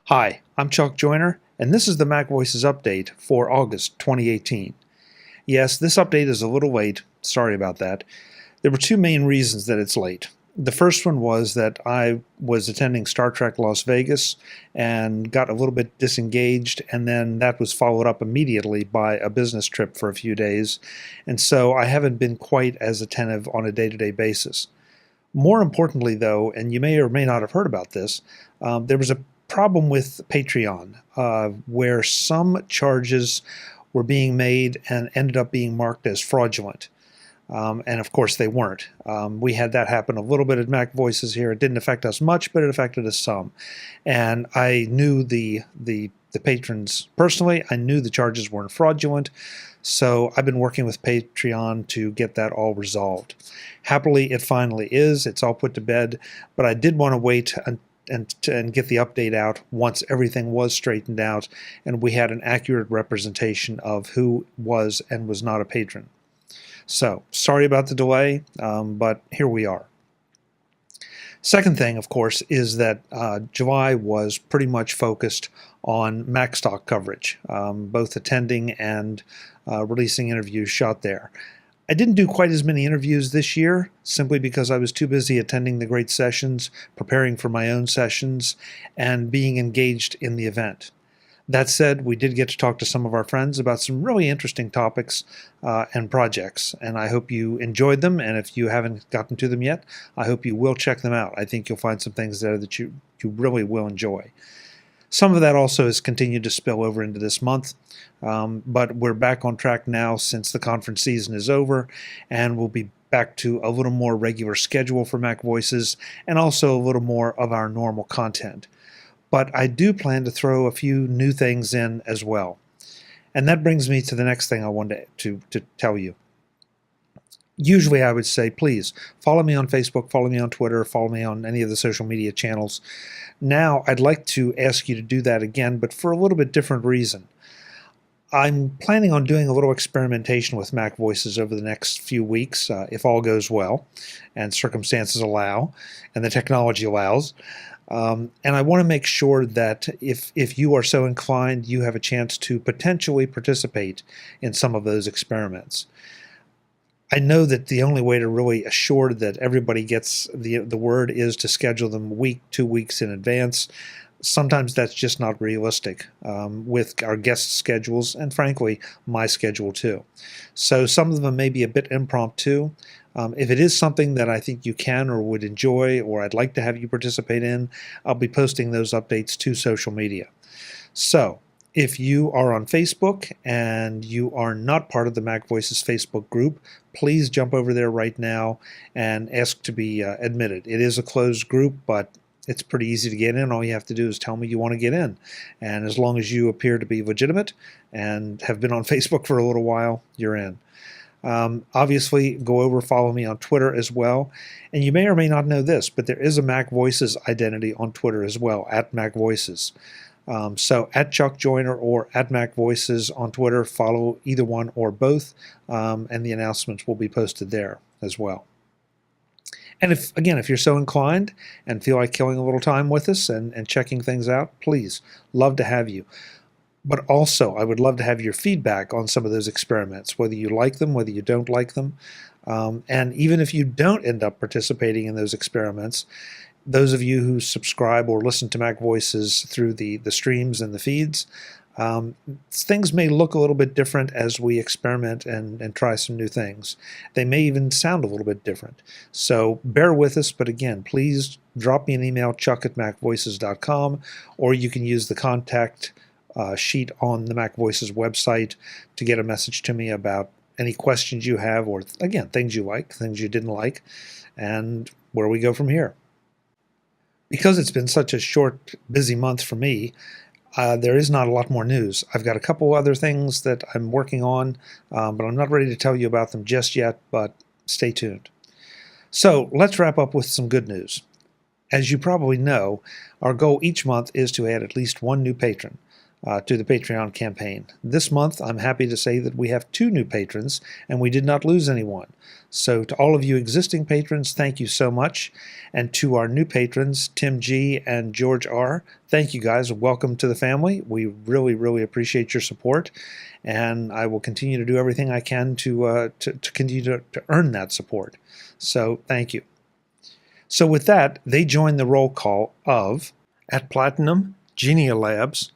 Hi, I'm Chuck Joyner, and this is the MacVoices update for August 2018. Yes, this update is a little late. Sorry about that. There were two main reasons that it's late. The first one was that I was attending Star Trek Las Vegas and got a little bit disengaged, and then that was followed up immediately by a business trip for a few days, and so I haven't been quite as attentive on a day-to-day basis. More importantly, though, and you may or may not have heard about this, there was a problem with Patreon where some charges were being made and ended up being marked as fraudulent. And of course they weren't. We had that happen a little bit at MacVoices here. It didn't affect us much, but it affected us some. And I knew the patrons personally. I knew the charges weren't fraudulent. So I've been working with Patreon to get that all resolved. Happily, it finally is. It's all put to bed. But I did want to wait and get the update out once everything was straightened out and we had an accurate representation of who was and was not a patron. So, sorry about the delay, but here we are. Second thing, of course, is that July was pretty much focused on Macstock coverage, both attending and releasing interviews shot there. I didn't do quite as many interviews this year, simply because I was too busy attending the great sessions, preparing for my own sessions, and being engaged in the event. That said, we did get to talk to some of our friends about some really interesting topics and projects, and I hope you enjoyed them, and if you haven't gotten to them yet, I hope you will check them out. I think you'll find some things there that you really will enjoy. Some of that also has continued to spill over into this month, but we're back on track now since the conference season is over, and we'll be back to a little more regular schedule for MacVoices and also a little more of our normal content. But I do plan to throw a few new things in as well. And that brings me to the next thing I wanted to tell you. Usually I would say, please, follow me on Facebook, follow me on Twitter, follow me on any of the social media channels. Now, I'd like to ask you to do that again, but for a little bit different reason. I'm planning on doing a little experimentation with MacVoices over the next few weeks, if all goes well, and circumstances allow, and the technology allows. And I want to make sure that if you are so inclined, you have a chance to potentially participate in some of those experiments. I know that the only way to really assure that everybody gets the word is to schedule them 2 weeks in advance. Sometimes that's just not realistic with our guest schedules and, frankly, my schedule too. So some of them may be a bit impromptu. If it is something that I think you can or would enjoy or I'd like to have you participate in, I'll be posting those updates to social media. So, if you are on Facebook and you are not part of the MacVoices Facebook group, please jump over there right now and ask to be admitted. It is a closed group, but it's pretty easy to get in. All you have to do is tell me you want to get in. And as long as you appear to be legitimate and have been on Facebook for a little while, you're in. Obviously, go over, follow me on Twitter as well. And you may or may not know this, but there is a MacVoices identity on Twitter as well, at MacVoices. So at Chuck Joyner or at MacVoices on Twitter, follow either one or both, and the announcements will be posted there as well. And if you're so inclined and feel like killing a little time with us and checking things out, please, love to have you. But also, I would love to have your feedback on some of those experiments, whether you like them, whether you don't like them. And even if you don't end up participating in those experiments, those of you who subscribe or listen to MacVoices through the streams and the feeds, things may look a little bit different as we experiment and try some new things. They may even sound a little bit different. So bear with us, but again, please drop me an email, chuck@macvoices.com, or you can use the contact sheet on the MacVoices website to get a message to me about any questions you have, or again, things you like, things you didn't like, and where we go from here. Because it's been such a short, busy month for me, there is not a lot more news. I've got a couple other things that I'm working on, but I'm not ready to tell you about them just yet, but stay tuned. So let's wrap up with some good news. As you probably know, our goal each month is to add at least one new patron. to the Patreon campaign. This month, I'm happy to say that we have 2 new patrons, and we did not lose anyone. So to all of you existing patrons, thank you so much. And to our new patrons, Tim G. and George R., thank you guys. Welcome to the family. We really, really appreciate your support, and I will continue to do everything I can to continue to earn that support. So thank you. So with that, they join the roll call of, at Platinum, Genia Labs;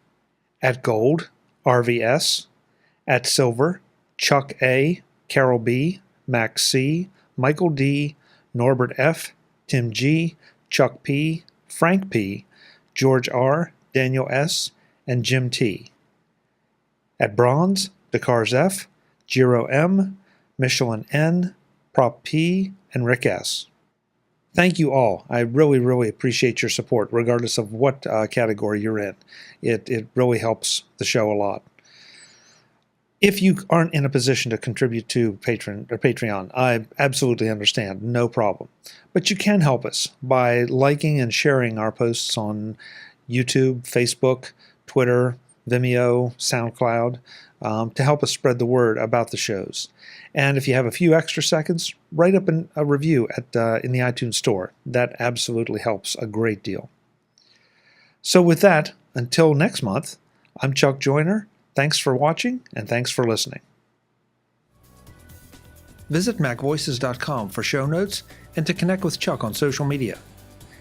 at Gold, RVS; at Silver, Chuck A., Carol B., Max C., Michael D., Norbert F., Tim G., Chuck P., Frank P., George R., Daniel S., and Jim T. At Bronze, Decars F., Giro M., Michelin N., Prop P., and Rick S. Thank you all. I really, really appreciate your support, regardless of what category you're in. It really helps the show a lot. If you aren't in a position to contribute to Patreon, I absolutely understand, no problem. But you can help us by liking and sharing our posts on YouTube, Facebook, Twitter, Vimeo, SoundCloud, to help us spread the word about the shows. And if you have a few extra seconds, write up a review in the iTunes Store. That absolutely helps a great deal. So with that, until next month, I'm Chuck Joyner. Thanks for watching, and thanks for listening. Visit MacVoices.com for show notes and to connect with Chuck on social media.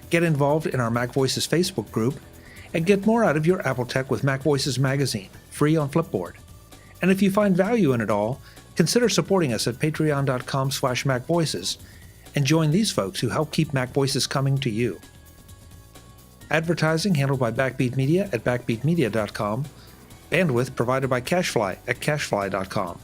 Get involved in our MacVoices Facebook group, and get more out of your Apple Tech with MacVoices magazine, free on Flipboard. And if you find value in it all, consider supporting us at patreon.com/MacVoices and join these folks who help keep MacVoices coming to you. Advertising handled by Backbeat Media at backbeatmedia.com. Bandwidth provided by CashFly at cashfly.com.